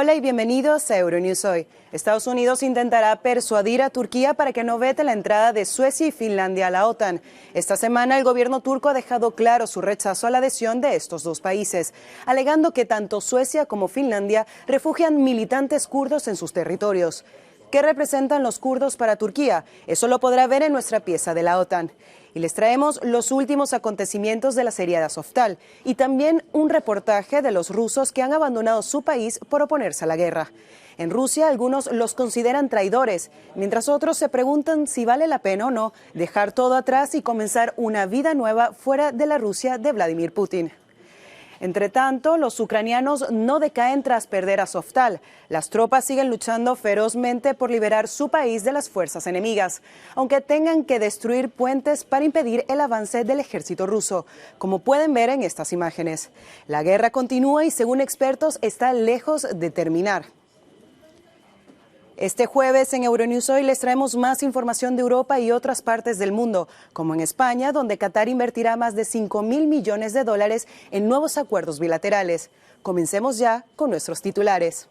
Hola y bienvenidos a Euronews Hoy. Estados Unidos intentará persuadir a Turquía para que no vete la entrada de Suecia y Finlandia a la OTAN. Esta semana el gobierno turco ha dejado claro su rechazo a la adhesión de estos dos países, alegando que tanto Suecia como Finlandia refugian militantes kurdos en sus territorios. ¿Qué representan los kurdos para Turquía? Eso lo podrá ver en nuestra pieza de la OTAN. Y les traemos los últimos acontecimientos de la serie de Azovstal y también un reportaje de los rusos que han abandonado su país por oponerse a la guerra. En Rusia algunos los consideran traidores, mientras otros se preguntan si vale la pena o no dejar todo atrás y comenzar una vida nueva fuera de la Rusia de Vladimir Putin. Entre tanto, los ucranianos no decaen tras perder Azovstal. Las tropas siguen luchando ferozmente por liberar su país de las fuerzas enemigas, aunque tengan que destruir puentes para impedir el avance del ejército ruso, como pueden ver en estas imágenes. La guerra continúa y, según expertos, está lejos de terminar. Este jueves en Euronews Hoy les traemos más información de Europa y otras partes del mundo, como en España, donde Qatar invertirá más de 5.000 millones de dólares en nuevos acuerdos bilaterales. Comencemos ya con nuestros titulares.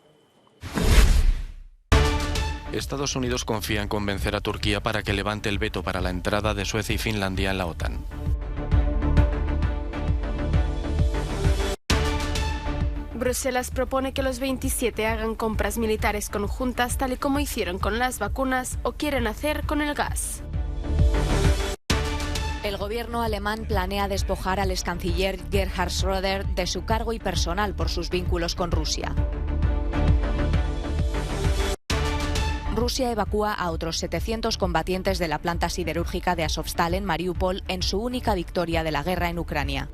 Estados Unidos confía en convencer a Turquía para que levante el veto para la entrada de Suecia y Finlandia en la OTAN. Bruselas propone que los 27 hagan compras militares conjuntas tal y como hicieron con las vacunas o quieren hacer con el gas. El gobierno alemán planea despojar al excanciller Gerhard Schröder de su cargo y personal por sus vínculos con Rusia. Rusia evacúa a otros 700 combatientes de la planta siderúrgica de Azovstal en Mariupol en su única victoria de la guerra en Ucrania.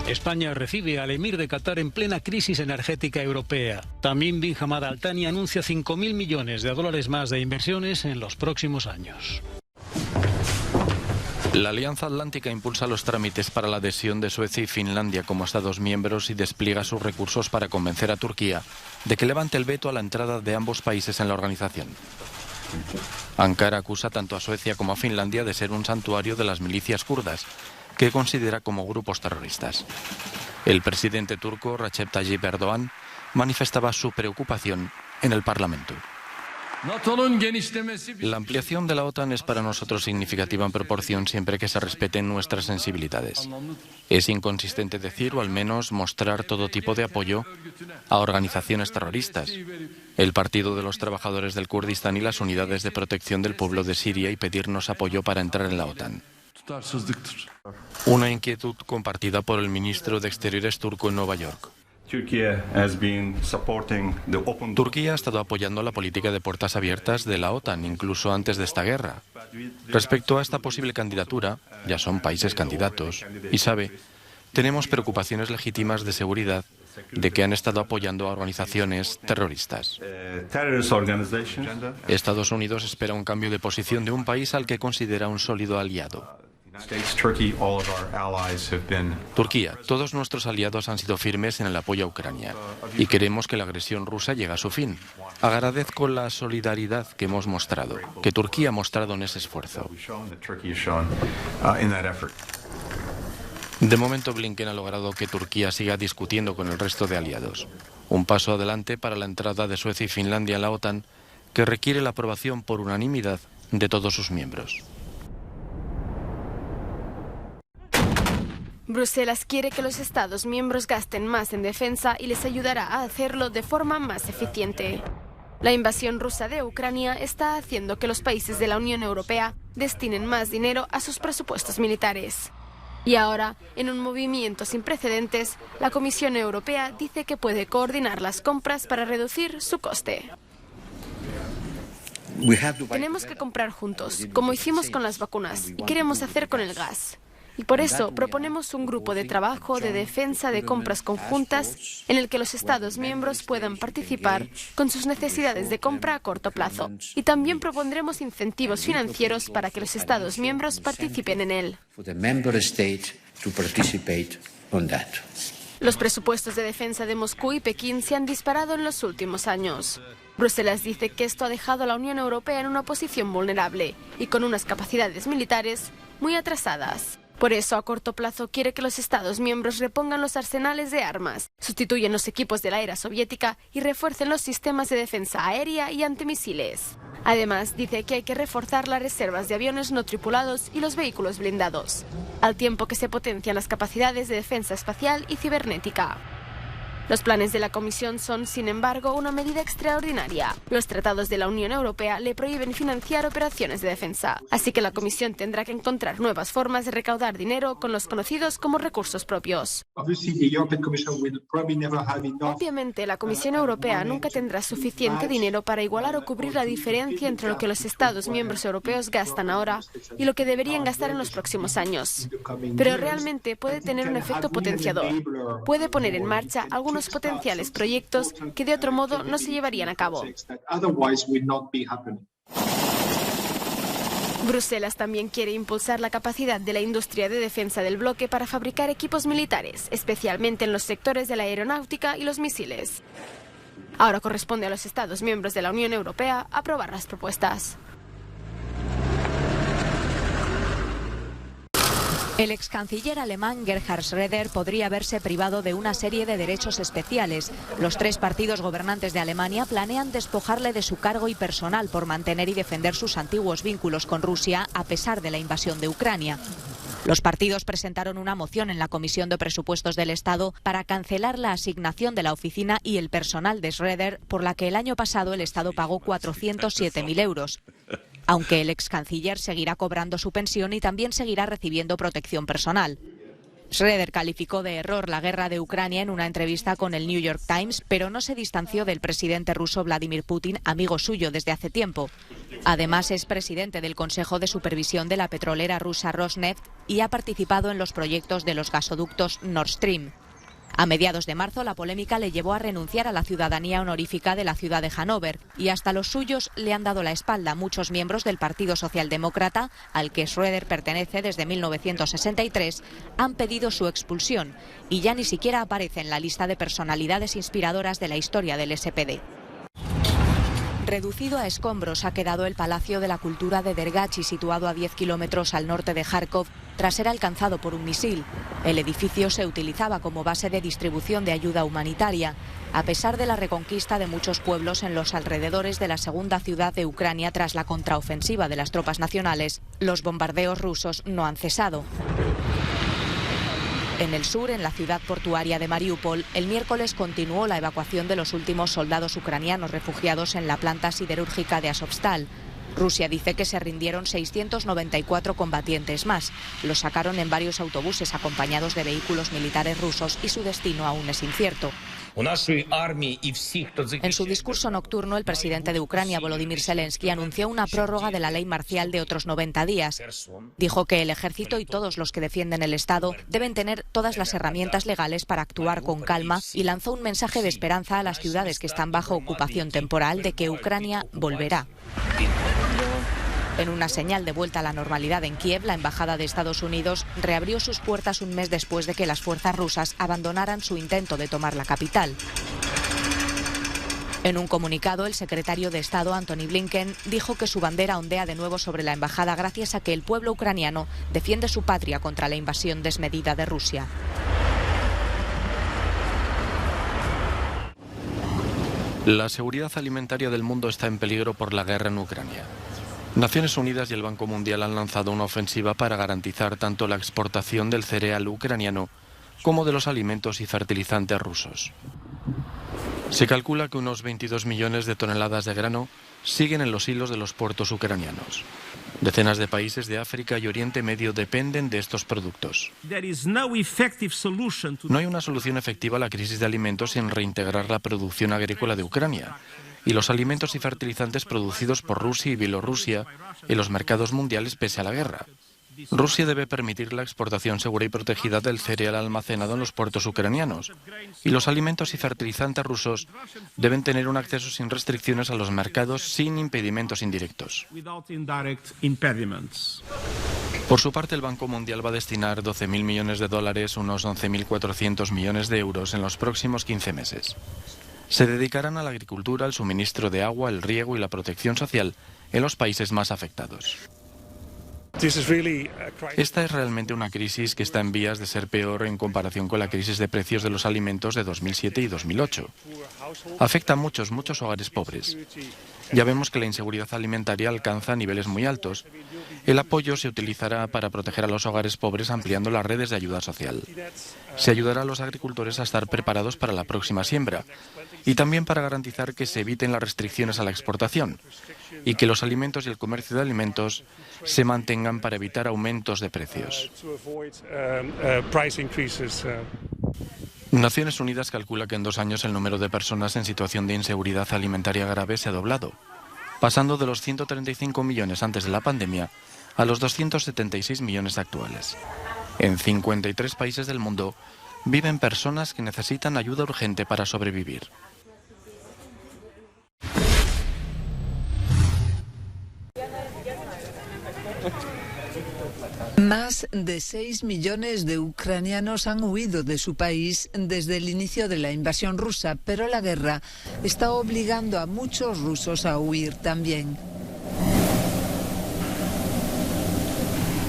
España recibe al emir de Qatar en plena crisis energética europea. Tamim bin Hamad Al Thani anuncia 5.000 millones de dólares más de inversiones en los próximos años. La Alianza Atlántica impulsa los trámites para la adhesión de Suecia y Finlandia como Estados miembros y despliega sus recursos para convencer a Turquía de que levante el veto a la entrada de ambos países en la organización. Ankara acusa tanto a Suecia como a Finlandia de ser un santuario de las milicias kurdas, que considera como grupos terroristas. El presidente turco Recep Tayyip Erdoğan manifestaba su preocupación en el Parlamento. La ampliación de la OTAN es para nosotros significativa en proporción siempre que se respeten nuestras sensibilidades. Es inconsistente decir, o al menos mostrar, todo tipo de apoyo a organizaciones terroristas, el Partido de los Trabajadores del Kurdistán y las Unidades de Protección del Pueblo de Siria y pedirnos apoyo para entrar en la OTAN. Una inquietud compartida por el ministro de Exteriores turco en Nueva York. Turquía ha estado apoyando la política de puertas abiertas de la OTAN, incluso antes de esta guerra. Respecto a esta posible candidatura, ya son países candidatos, y sabe, tenemos preocupaciones legítimas de seguridad de que han estado apoyando a organizaciones terroristas. Estados Unidos espera un cambio de posición de un país al que considera un sólido aliado. Turquía, todos nuestros aliados han sido firmes en el apoyo a Ucrania y queremos que la agresión rusa llegue a su fin. Agradezco la solidaridad que hemos mostrado, que Turquía ha mostrado en ese esfuerzo. De momento, Blinken ha logrado que Turquía siga discutiendo con el resto de aliados. Un paso adelante para la entrada de Suecia y Finlandia en la OTAN, que requiere la aprobación por unanimidad de todos sus miembros. Bruselas quiere que los Estados miembros gasten más en defensa y les ayudará a hacerlo de forma más eficiente. La invasión rusa de Ucrania está haciendo que los países de la Unión Europea destinen más dinero a sus presupuestos militares. Y ahora, en un movimiento sin precedentes, la Comisión Europea dice que puede coordinar las compras para reducir su coste. Tenemos que comprar juntos, como hicimos con las vacunas, y queremos hacer con el gas. Y por eso proponemos un grupo de trabajo de defensa de compras conjuntas en el que los Estados miembros puedan participar con sus necesidades de compra a corto plazo. Y también propondremos incentivos financieros para que los Estados miembros participen en él. Los presupuestos de defensa de Moscú y Pekín se han disparado en los últimos años. Bruselas dice que esto ha dejado a la Unión Europea en una posición vulnerable y con unas capacidades militares muy atrasadas. Por eso, a corto plazo, quiere que los Estados miembros repongan los arsenales de armas, sustituyan los equipos de la era soviética y refuercen los sistemas de defensa aérea y antimisiles. Además, dice que hay que reforzar las reservas de aviones no tripulados y los vehículos blindados, al tiempo que se potencian las capacidades de defensa espacial y cibernética. Los planes de la Comisión son, sin embargo, una medida extraordinaria. Los tratados de la Unión Europea le prohíben financiar operaciones de defensa, así que la Comisión tendrá que encontrar nuevas formas de recaudar dinero con los conocidos como recursos propios. Obviamente, la Comisión Europea nunca tendrá suficiente dinero para igualar o cubrir la diferencia entre lo que los Estados miembros europeos gastan ahora y lo que deberían gastar en los próximos años. Pero realmente puede tener un efecto potenciador. Puede poner en marcha algunos potenciales proyectos que de otro modo no se llevarían a cabo. Bruselas también quiere impulsar la capacidad de la industria de defensa del bloque para fabricar equipos militares, especialmente en los sectores de la aeronáutica y los misiles. Ahora corresponde a los Estados miembros de la Unión Europea aprobar las propuestas. El ex canciller alemán Gerhard Schröder podría verse privado de una serie de derechos especiales. Los 3 partidos gobernantes de Alemania planean despojarle de su cargo y personal por mantener y defender sus antiguos vínculos con Rusia a pesar de la invasión de Ucrania. Los partidos presentaron una moción en la Comisión de Presupuestos del Estado para cancelar la asignación de la oficina y el personal de Schröder, por la que el año pasado el Estado pagó 407.000 euros. Aunque el ex canciller seguirá cobrando su pensión y también seguirá recibiendo protección personal. Schröder calificó de error la guerra de Ucrania en una entrevista con el New York Times, pero no se distanció del presidente ruso Vladimir Putin, amigo suyo desde hace tiempo. Además, es presidente del Consejo de Supervisión de la petrolera rusa Rosneft y ha participado en los proyectos de los gasoductos Nord Stream. A mediados de marzo, la polémica le llevó a renunciar a la ciudadanía honorífica de la ciudad de Hannover y hasta los suyos le han dado la espalda muchos miembros del Partido Socialdemócrata, al que Schröder pertenece desde 1963, han pedido su expulsión y ya ni siquiera aparece en la lista de personalidades inspiradoras de la historia del SPD. Reducido a escombros ha quedado el Palacio de la Cultura de Dergachi, situado a 10 kilómetros al norte de Kharkov, tras ser alcanzado por un misil. El edificio se utilizaba como base de distribución de ayuda humanitaria, a pesar de la reconquista de muchos pueblos en los alrededores de la segunda ciudad de Ucrania tras la contraofensiva de las tropas nacionales. Los bombardeos rusos no han cesado. En el sur, en la ciudad portuaria de Mariupol, el miércoles continuó la evacuación de los últimos soldados ucranianos refugiados en la planta siderúrgica de Azovstal. Rusia dice que se rindieron 694 combatientes más. Los sacaron en varios autobuses acompañados de vehículos militares rusos y su destino aún es incierto. En su discurso nocturno, el presidente de Ucrania, Volodymyr Zelensky, anunció una prórroga de la ley marcial de otros 90 días. Dijo que el ejército y todos los que defienden el Estado deben tener todas las herramientas legales para actuar con calma y lanzó un mensaje de esperanza a las ciudades que están bajo ocupación temporal de que Ucrania volverá. En una señal de vuelta a la normalidad en Kiev, la Embajada de Estados Unidos reabrió sus puertas un mes después de que las fuerzas rusas abandonaran su intento de tomar la capital. En un comunicado, el secretario de Estado, Antony Blinken, dijo que su bandera ondea de nuevo sobre la embajada gracias a que el pueblo ucraniano defiende su patria contra la invasión desmedida de Rusia. La seguridad alimentaria del mundo está en peligro por la guerra en Ucrania. Naciones Unidas y el Banco Mundial han lanzado una ofensiva para garantizar tanto la exportación del cereal ucraniano como de los alimentos y fertilizantes rusos. Se calcula que unos 22 millones de toneladas de grano siguen en los hilos de los puertos ucranianos. Decenas de países de África y Oriente Medio dependen de estos productos. No hay una solución efectiva a la crisis de alimentos sin reintegrar la producción agrícola de Ucrania y los alimentos y fertilizantes producidos por Rusia y Bielorrusia en los mercados mundiales pese a la guerra. Rusia debe permitir la exportación segura y protegida del cereal almacenado en los puertos ucranianos y los alimentos y fertilizantes rusos deben tener un acceso sin restricciones a los mercados sin impedimentos indirectos. Por su parte, el Banco Mundial va a destinar 12.000 millones de dólares, unos 11.400 millones de euros en los próximos 15 meses. Se dedicarán a la agricultura, al suministro de agua, el riego y la protección social en los países más afectados. Esta es realmente una crisis que está en vías de ser peor en comparación con la crisis de precios de los alimentos de 2007 y 2008. Afecta a muchos hogares pobres. Ya vemos que la inseguridad alimentaria alcanza niveles muy altos. El apoyo se utilizará para proteger a los hogares pobres ampliando las redes de ayuda social. Se ayudará a los agricultores a estar preparados para la próxima siembra y también para garantizar que se eviten las restricciones a la exportación y que los alimentos y el comercio de alimentos se mantengan para evitar aumentos de precios. Naciones Unidas calcula que en 2 años el número de personas en situación de inseguridad alimentaria grave se ha doblado, pasando de los 135 millones antes de la pandemia a los 276 millones actuales. En 53 países del mundo viven personas que necesitan ayuda urgente para sobrevivir. Más de 6 millones de ucranianos han huido de su país desde el inicio de la invasión rusa, pero la guerra está obligando a muchos rusos a huir también.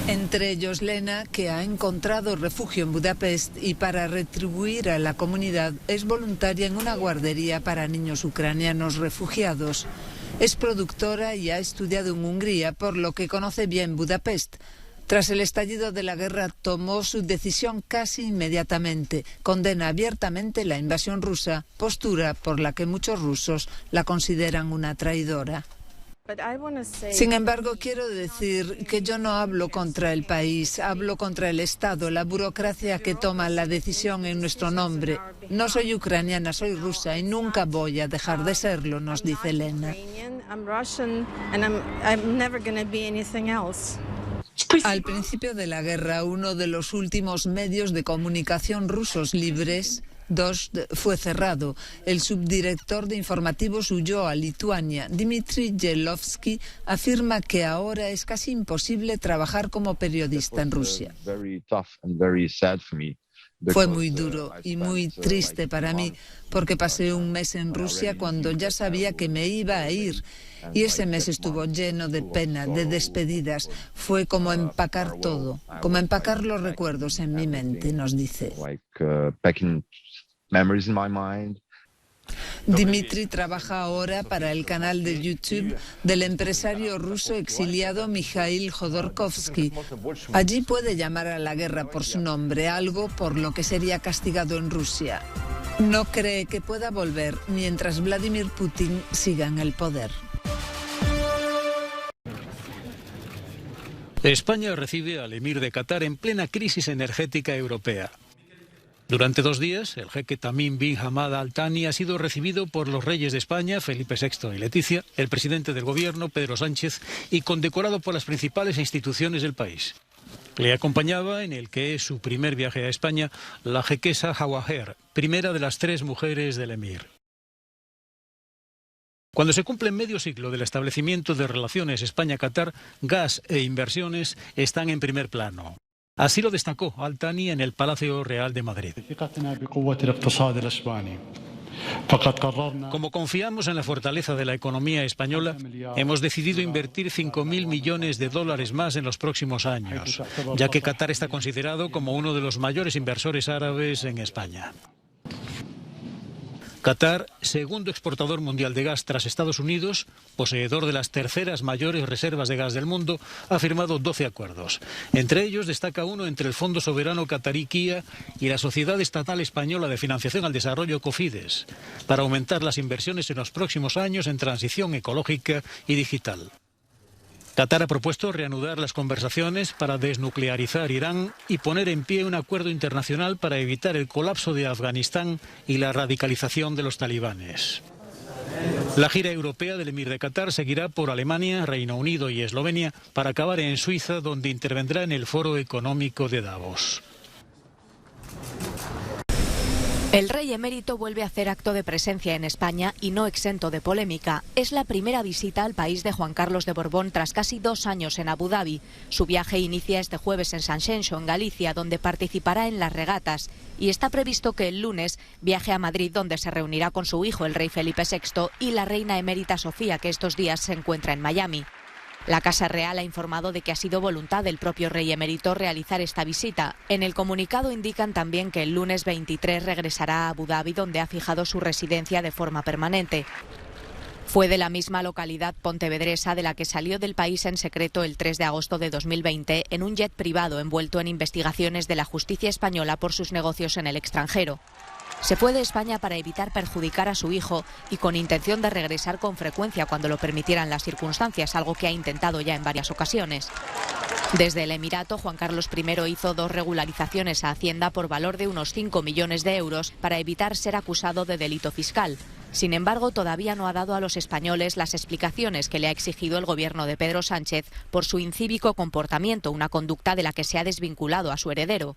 Entre ellos Lena, que ha encontrado refugio en Budapest y para retribuir a la comunidad es voluntaria en una guardería para niños ucranianos refugiados. Es productora y ha estudiado en Hungría, por lo que conoce bien Budapest. Tras el estallido de la guerra tomó su decisión casi inmediatamente. Condena abiertamente la invasión rusa, postura por la que muchos rusos la consideran una traidora. Sin embargo, quiero decir que yo no hablo contra el país, hablo contra el Estado, la burocracia que toma la decisión en nuestro nombre. No soy ucraniana, soy rusa y nunca voy a dejar de serlo, nos dice Lena. Al principio de la guerra, uno de los últimos medios de comunicación rusos libres, Dost, fue cerrado. El subdirector de informativos huyó a Lituania. Dmitry Yelovsky afirma que ahora es casi imposible trabajar como periodista en Rusia. Fue muy duro y muy triste para mí, porque pasé un mes en Rusia cuando ya sabía que me iba a ir. Y ese mes estuvo lleno de pena, de despedidas. Fue como empacar todo, como empacar los recuerdos en mi mente, nos dice. Dmitry trabaja ahora para el canal de YouTube del empresario ruso exiliado Mikhail Jodorkovsky. Allí puede llamar a la guerra por su nombre, algo por lo que sería castigado en Rusia. No cree que pueda volver mientras Vladimir Putin siga en el poder. España recibe al emir de Qatar en plena crisis energética europea. Durante 2 días, el jeque Tamim bin Hamad Al Thani ha sido recibido por los reyes de España, Felipe VI y Leticia, el presidente del gobierno, Pedro Sánchez, y condecorado por las principales instituciones del país. Le acompañaba, en el que es su primer viaje a España, la jequesa Jawaher, primera de las 3 mujeres del emir. Cuando se cumple medio siglo del establecimiento de relaciones España-Qatar, gas e inversiones están en primer plano. Así lo destacó Al Thani en el Palacio Real de Madrid. Como confiamos en la fortaleza de la economía española, hemos decidido invertir 5.000 millones de dólares más en los próximos años, ya que Qatar está considerado como uno de los mayores inversores árabes en España. Qatar, segundo exportador mundial de gas tras Estados Unidos, poseedor de las terceras mayores reservas de gas del mundo, ha firmado 12 acuerdos. Entre ellos destaca uno entre el Fondo Soberano Qatarí Kia y la Sociedad Estatal Española de Financiación al Desarrollo Cofides, para aumentar las inversiones en los próximos años en transición ecológica y digital. Qatar ha propuesto reanudar las conversaciones para desnuclearizar Irán y poner en pie un acuerdo internacional para evitar el colapso de Afganistán y la radicalización de los talibanes. La gira europea del emir de Qatar seguirá por Alemania, Reino Unido y Eslovenia para acabar en Suiza, donde intervendrá en el Foro Económico de Davos. El rey emérito vuelve a hacer acto de presencia en España y no exento de polémica. Es la primera visita al país de Juan Carlos de Borbón tras casi 2 años en Abu Dhabi. Su viaje inicia este jueves en Sanxenxo, en Galicia, donde participará en las regatas. Y está previsto que el lunes viaje a Madrid, donde se reunirá con su hijo, el rey Felipe VI, y la reina emérita Sofía, que estos días se encuentra en Miami. La Casa Real ha informado de que ha sido voluntad del propio rey emérito realizar esta visita. En el comunicado indican también que el lunes 23 regresará a Abu Dhabi, donde ha fijado su residencia de forma permanente. Fue de la misma localidad pontevedresa de la que salió del país en secreto el 3 de agosto de 2020 en un jet privado envuelto en investigaciones de la justicia española por sus negocios en el extranjero. Se fue de España para evitar perjudicar a su hijo y con intención de regresar con frecuencia cuando lo permitieran las circunstancias, algo que ha intentado ya en varias ocasiones. Desde el Emirato, Juan Carlos I hizo 2 regularizaciones a Hacienda por valor de unos 5 millones de euros para evitar ser acusado de delito fiscal. Sin embargo, todavía no ha dado a los españoles las explicaciones que le ha exigido el gobierno de Pedro Sánchez por su incívico comportamiento, una conducta de la que se ha desvinculado a su heredero.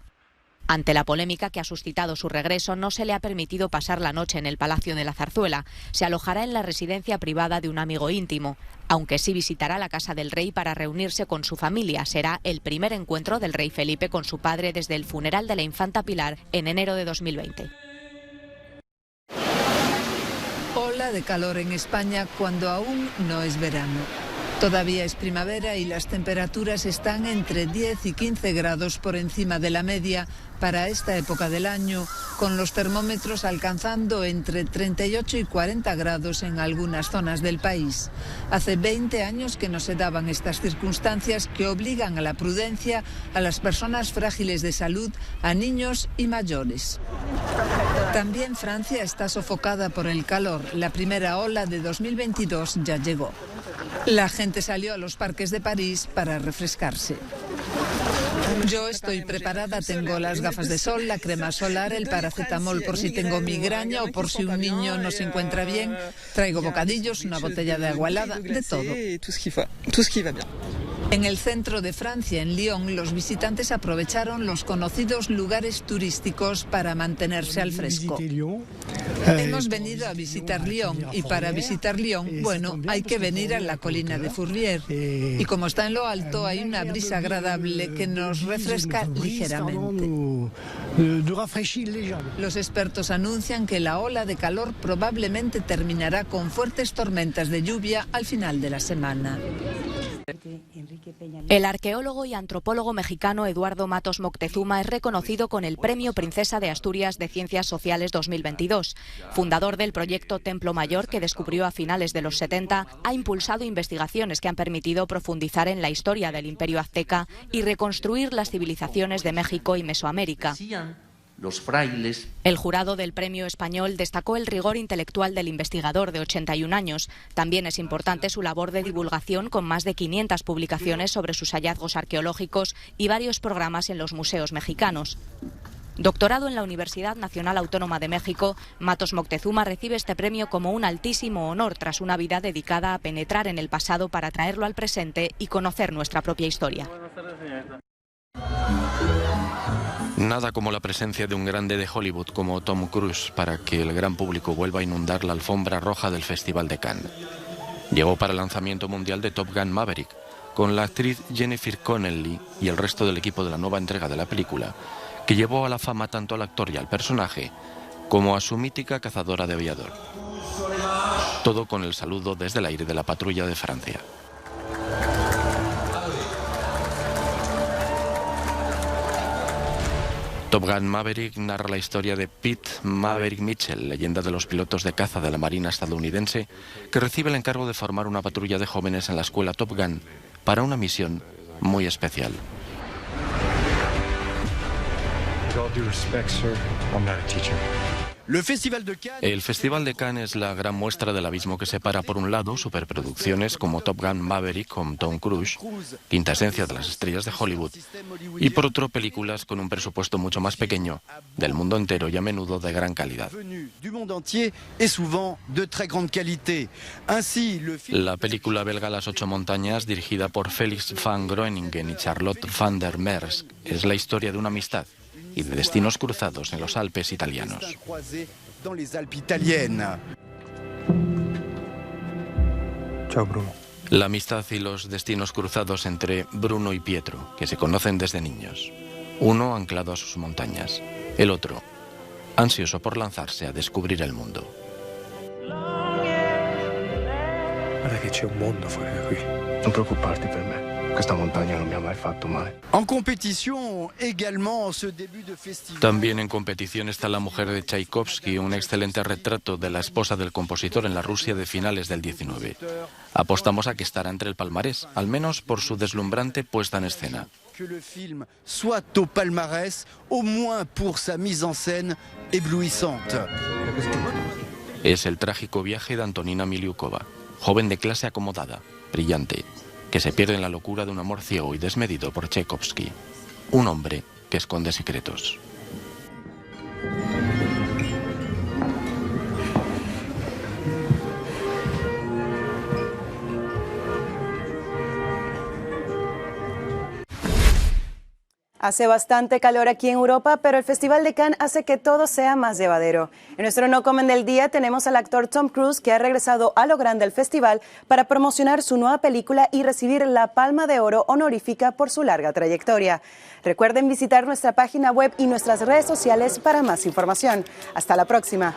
Ante la polémica que ha suscitado su regreso, no se le ha permitido pasar la noche en el Palacio de la Zarzuela. Se alojará en la residencia privada de un amigo íntimo, aunque sí visitará la casa del rey para reunirse con su familia. Será el primer encuentro del rey Felipe con su padre desde el funeral de la infanta Pilar en enero de 2020. Ola de calor en España cuando aún no es verano. Todavía es primavera y las temperaturas están entre 10 y 15 grados por encima de la media para esta época del año, con los termómetros alcanzando entre 38 y 40 grados en algunas zonas del país. Hace 20 años que no se daban estas circunstancias que obligan a la prudencia a las personas frágiles de salud, a niños y mayores. También Francia está sofocada por el calor. La primera ola de 2022 ya llegó. La gente salió a los parques de París para refrescarse. Yo estoy preparada, tengo las gafas de sol, la crema solar, el paracetamol por si tengo migraña o por si un niño no se encuentra bien. Traigo bocadillos, una botella de agua helada, de todo. En el centro de Francia, en Lyon, los visitantes aprovecharon los conocidos lugares turísticos para mantenerse al fresco. Hemos venido a visitar Lyon y para visitar Lyon, bueno, hay que venir a la colina de Fourvière. Y como está en lo alto, hay una brisa agradable que nos refresca ligeramente. Los expertos anuncian que la ola de calor probablemente terminará con fuertes tormentas de lluvia al final de la semana. El arqueólogo y antropólogo mexicano Eduardo Matos Moctezuma es reconocido con el Premio Princesa de Asturias de Ciencias Sociales 2022. Fundador del proyecto Templo Mayor, que descubrió a finales de los 70, ha impulsado investigaciones que han permitido profundizar en la historia del Imperio Azteca y reconstruir las civilizaciones de México y Mesoamérica. Los frailes. El jurado del premio español destacó el rigor intelectual del investigador de 81 años. También es importante su labor de divulgación con más de 500 publicaciones sobre sus hallazgos arqueológicos y varios programas en los museos mexicanos. Doctorado en la Universidad Nacional Autónoma de México, Matos Moctezuma recibe este premio como un altísimo honor tras una vida dedicada a penetrar en el pasado para traerlo al presente y conocer nuestra propia historia. Nada como la presencia de un grande de Hollywood como Tom Cruise para que el gran público vuelva a inundar la alfombra roja del Festival de Cannes. Llegó para el lanzamiento mundial de Top Gun Maverick, con la actriz Jennifer Connelly y el resto del equipo de la nueva entrega de la película, que llevó a la fama tanto al actor y al personaje, como a su mítica cazadora de aviador. Todo con el saludo desde el aire de la patrulla de Francia. Top Gun Maverick narra la historia de Pete Maverick Mitchell, leyenda de los pilotos de caza de la Marina estadounidense, que recibe el encargo de formar una patrulla de jóvenes en la escuela Top Gun para una misión muy especial. El Festival de Cannes es la gran muestra del abismo que separa, por un lado, superproducciones como Top Gun Maverick con Tom Cruise, quinta esencia de las estrellas de Hollywood, y por otro, películas con un presupuesto mucho más pequeño, del mundo entero y a menudo de gran calidad. La película belga Las 8 montañas, dirigida por Felix van Groeningen y Charlotte van der Merch, es la historia de una amistad y de destinos cruzados en los Alpes italianos. Chao, Bruno. La amistad y los destinos cruzados entre Bruno y Pietro, que se conocen desde niños. Uno anclado a sus montañas, el otro ansioso por lanzarse a descubrir el mundo. Guarda che c'è un mondo fuori da qui. Non preoccuparti per me, questa montagna non mi ha mai fatto male. En compétition également en ce début de festival. También en competición está La mujer de Tchaikovsky, un excelente retrato de la esposa del compositor en la Rusia de finales del 19. Apostamos a que estará entre el palmarés, al menos por su deslumbrante puesta en escena. Que le film soit au palmarès, au moins pour sa mise en scène éblouissante. Es el trágico viaje de Antonina Miliukova, joven de clase acomodada, brillante, que se pierde en la locura de un amor ciego y desmedido por Tchaikovsky, un hombre que esconde secretos. Hace bastante calor aquí en Europa, pero el Festival de Cannes hace que todo sea más llevadero. En nuestro No Comen del Día tenemos al actor Tom Cruise, que ha regresado a lo grande del festival para promocionar su nueva película y recibir la Palma de Oro honorífica por su larga trayectoria. Recuerden visitar nuestra página web y nuestras redes sociales para más información. Hasta la próxima.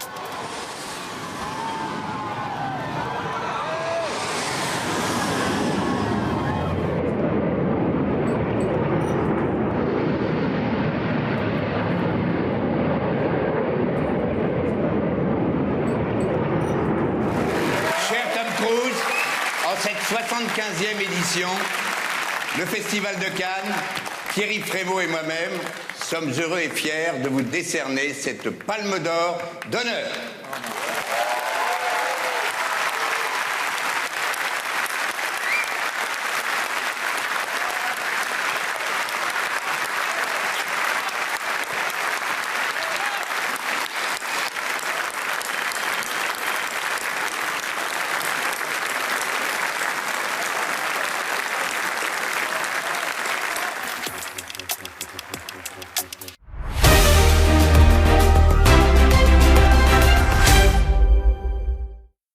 En cette 75e édition, le Festival de Cannes, Thierry Frémaux et moi-même sommes heureux et fiers de vous décerner cette Palme d'Or d'honneur.